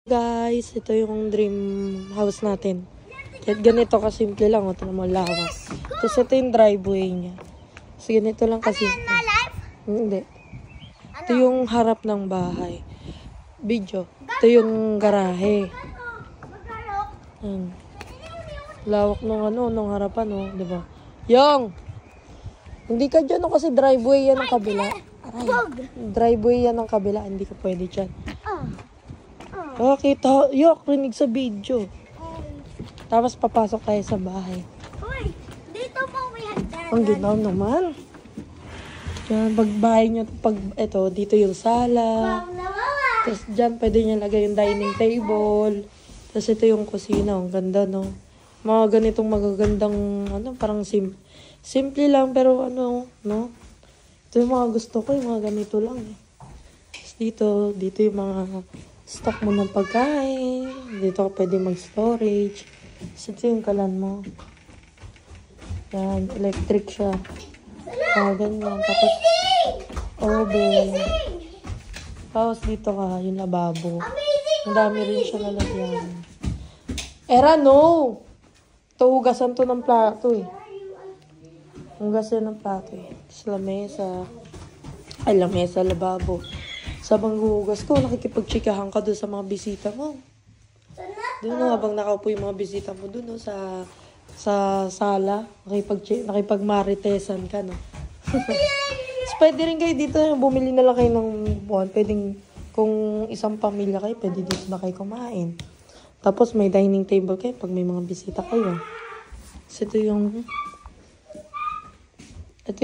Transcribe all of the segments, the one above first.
Guys, ito yung dream house natin. Ganito kasimple lang. Ito naman lawas. Tapos ito yung driveway niya. So, ganito lang kasimple. Hindi. Ito yung harap ng bahay. Video. Ito yung garahe. Lawak nung harapan, oh. Diba? Yung! Hindi ka dyan, kasi driveway yan ang kabila. Aray. Driveway yan ang kabila. Hindi ka pwede dyan. Kita. Yok, rinig sa video. Tapos papasok tayo sa bahay. Uy, dito po may hagdanan. Ang ginaw naman. Diyan, pagbahay nyo. Ito, dito yung sala. Tapos dyan, pwede nyo lagay yung dining table. Tapos ito yung kusina. Ang ganda, no? Mga ganitong magagandang, parang simple lang, pero no? Ito yung mga gusto ko, yung mga ganito lang. Tapos dito yung mga stock mo ng pagkain. Dito ka pwede mag-storage. So, ito yung kalan mo. Yan, electric siya. Ganyan. Tapos, oven. Tapos dito ka, yung lababo. Ang dami rin siya lalagyan. Era, no! Ito, hugasan to ng plato eh. Hugasan ng plato eh. Tapos lamesa. Ay, lamesa, lababo. Sabang hugas ko, nakikipagchikahan ka doon sa mga bisita mo. Doon habang nakaupo yung mga bisita mo doon, no, sa sala, nakipagmaritesan ka, no. So, pwede rin kayo dito, bumili na lang kayo ng buwan. Pwedeng, kung isang pamilya kayo, pwede dito na kayo kumain. Tapos may dining table kayo pag may mga bisita kayo. So, ito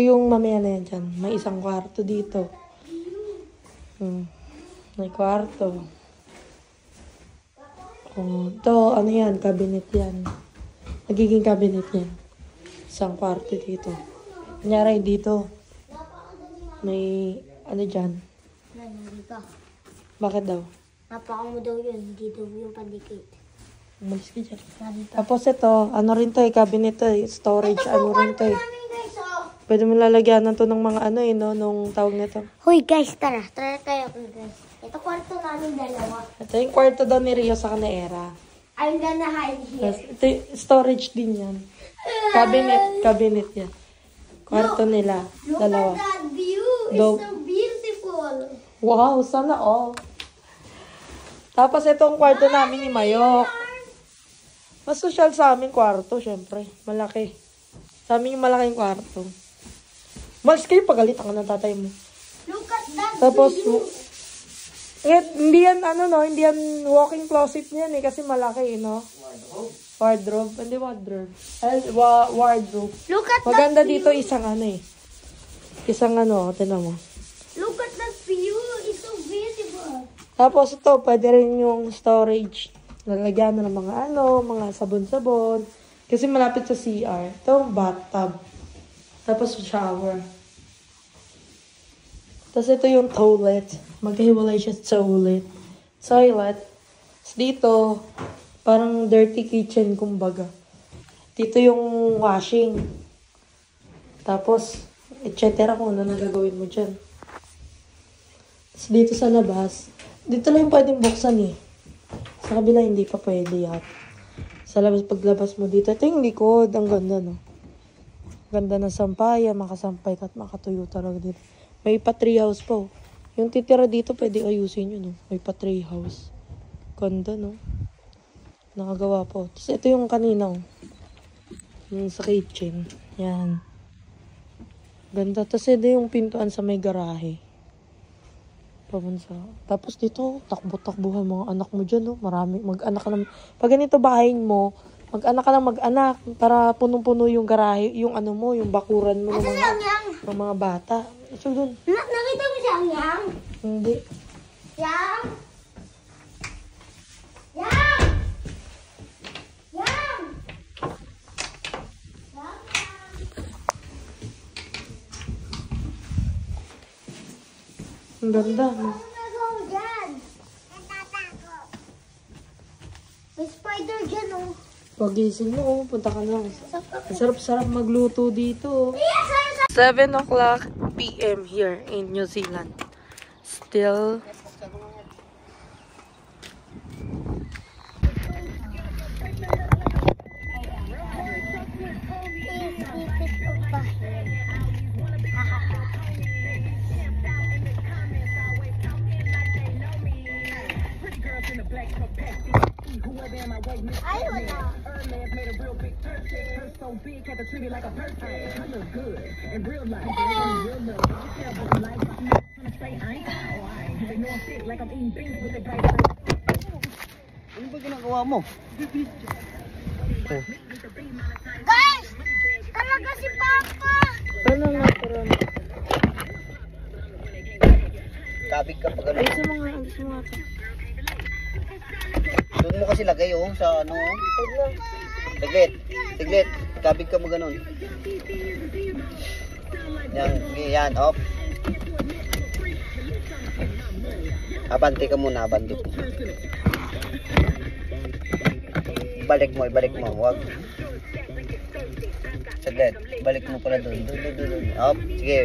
yung mamaya na yan dyan. May isang kwarto dito. May kwarto. Ito, ano yan? Cabinet yan. Nagiging cabinet yan. Isang kwarto dito. Kunyari dito. May, dyan? Dito. Bakit daw? Napaka mo daw yun. Dito yung pandikit. Umalis ka dyan. Tapos ito, rin to cabinet to storage, rin to Pwede mo lalagyan to ng mga nung tawag nito. Hoy guys, tara. Tara tayo guys. Ito kwarto namin dalawa. Ito yung kwarto daw ni Rio sa Era. I'm gonna hide here. Ito storage din yan. Cabinet yan. Kwarto nila. Dalawa. Look at that view. It's so beautiful. Wow, sana all. Tapos itong kwarto namin ni Mayok. Mas social sa amin kwarto, syempre. Malaki. Sa amin yung malaking kwarto. Malis kayo, pagalitan ka ng tatay mo. Look at that Tapos, view. hindi yan, hindi yan walk-in closet niyan kasi malaki, Wardrobe. Hindi wardrobe. Wardrobe. Look at Maganda that view. dito isang Isang tinan mo. Look at that view. It's so beautiful. Tapos ito, pwede rin yung storage. Lalagyan na ng mga sabon-sabon. Kasi malapit sa CR. Ito, bathtub. Tapos shower. Tapos ito yung toilet. Magkahiwalay siya sa toilet. Tapos dito, parang dirty kitchen, kumbaga. Dito yung washing. Tapos, etc. kung ano nagagawin mo dyan. Tapos dito sa labas, dito lang yung pwedeng buksan eh. Sa kabila, hindi pa pwede yan. Sa labas, paglabas mo dito, ito yung likod. Ang ganda, no? Ganda ng sampayan, makasampay ka at makatuyo talaga dito. May pa-tree house po. Yung titira dito, pwede ayusin yun, no? May pa-tree house. Ganda, no? Nakagawa po. Tapos ito yung kanina, yung sa kitchen. Yan. Ganda. Tapos ito yung pintuan sa may garahe. Pamunsa. Tapos dito, takbo-takbuhan mga anak mo dyan, no? Marami. Mag-anak ka na. Pag ganito bahayin mo, mag-anak ka lang mag-anak para punong-puno yung garahe, yung yung bakuran mo ng mga bata. So, dun. Nakita mo siya, Yang? Hindi. Yang? Yang? Yang? Ang ganda. May spider dyan, oh. Pagising mo, punta ka lang. Sarap-sarap magluto dito. 7 o'clock p.m. here in New Zealand. Still Ay, wala. Ano ba ginagawa mo? Guys! Talaga si Papa! Ano nga, parang. Kabig ka pag ano. Alis mo nga ito. Doon mo kasi lagay oh, sa ano oh. Huwag lang. Tiglit. Tiglit. Kabig ka mo ganun. Yan, off. Abante ka muna, abante. Ibalik mo. Huwag. Saglit. Balik mo pala doon. Doon. Up. Sige.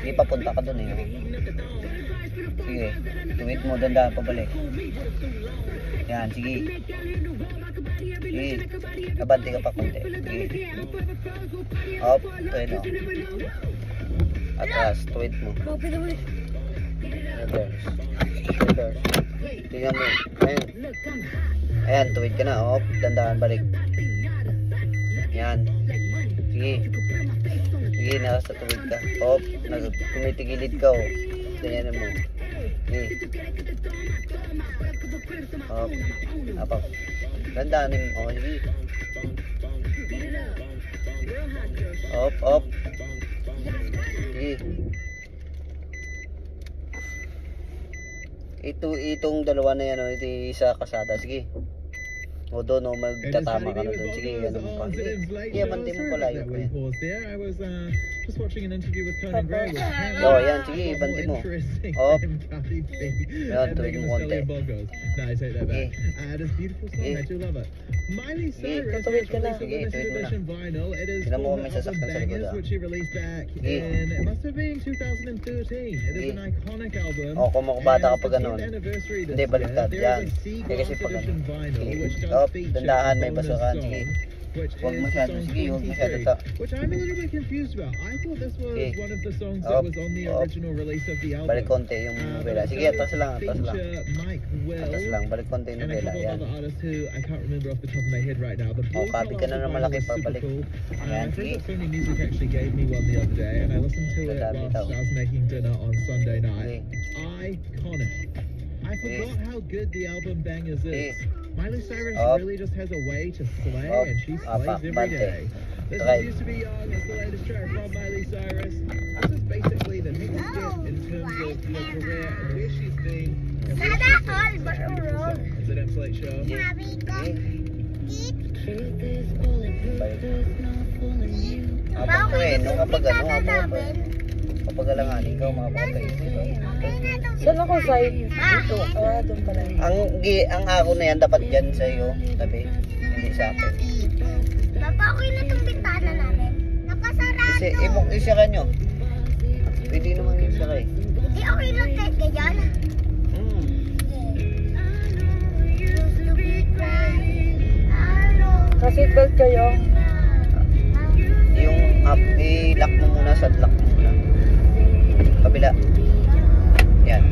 Sige, papunta ka doon eh. Sige. Tuwid mo, dandahan pabalik. Yan, sige. Sige. Abante ka pa konti. Sige. Up. Tuwid mo. Atras. Tuwid mo. Reverse. Tingnan mo. Ayan, tuwid ka na. Op, dandahan, balik. Yan. Sige. Sige, nasa tuwid ka. Op, tumitigilid ka. Oh. Ganyan mo. Sige. Op. Apak. Dandahanin mo. Oh, sige. Op. Sige. Itong dalawa na yan, oh, ito sa kasada. Sige. O doon, magtatama ka na doon. Sige, ano mo pa. Sige, abante mo pala yun. Oh, yan, sige, abante mo. Op. Yan, tuwid mo konti. Sige. Sige, Tuwid ka na. sige, tuwid mo na. Tignan mo kung may sasaktan sa likod. Sige. O, kung makabata ka pa ganun. Hindi, baliktad. Yan. Hindi kasi pag ganun. Sige. Op, dandahan, may basukan. Sige. Huwag masyado. Sige, huwag masyado ta. Sige. Op. Balik konti yung nobela. Sige, atas lang. Atas lang. Balik konti yung nobela. Yan. O, copy ka na ng malaki pa. Balik. Yan, sige. Dadami tao. I forgot how good the album Bangers is. Sige. Miley Cyrus Up. really just has a way to slay, Up. and she Apa, slays every bante. day. This Try. is Used to Be Young. It's the latest track from Miley Cyrus. This is basically the next step in terms of her career and where she's been. And where Sana she's all been. marunong. It's an absolute show. Sabi ko, Balik. Abang ko eh, nung kapag ano, kapag alanganin ka, mga kapatay. Saan ako side? Dito. Ah, doon pala. Ang ako na yan, dapat dyan sa iyo, tabi. Hindi sa akin. Papa, okay na itong bintana namin. Nakasarado. Isa ka nyo. Pwede naman yung isa ka eh. Hindi okay lang kahit ganyan. Ka-seatbelt kayo. Yung i-lock mo muna, lock mo muna. Kabila. Yan.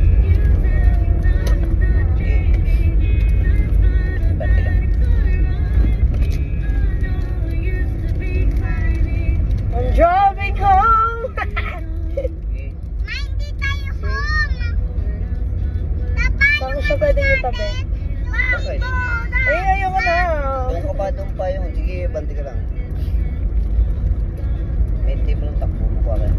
Sige. Bante lang. I'm driving home! Sige. Ma, hindi tayo home. Tapayo Saan siya pwedeng itabi? Okay. Ay, ayoko na. Doon pa yung. Sige, bante ka lang. Maintain mo ng takbo mo. Kuha ka na.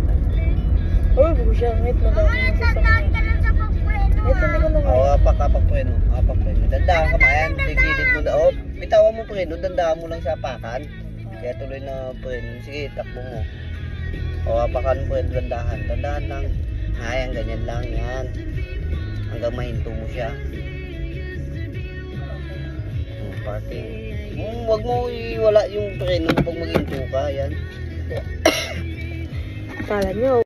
Uy, busiya. Wait, madami Mga na sandaan ka lang sa pagpreno. Wait, hindi ko na Oo, nga. apak preno. Apak preno. Dandahan ka mayan. Tigilid mo na. Oh, bitawan mo preno. Dandahan mo lang sa apakan. Kaya tuloy na preno. Sige, takbo mo. O, apakan mo preno. Dandahan. Dandahan lang. Ayan, ganyan lang. Yan. Hanggang mahinto mo siya. Parking. Wag mo iwala yung preno pag maghinto ka. Yan. Kala nyo,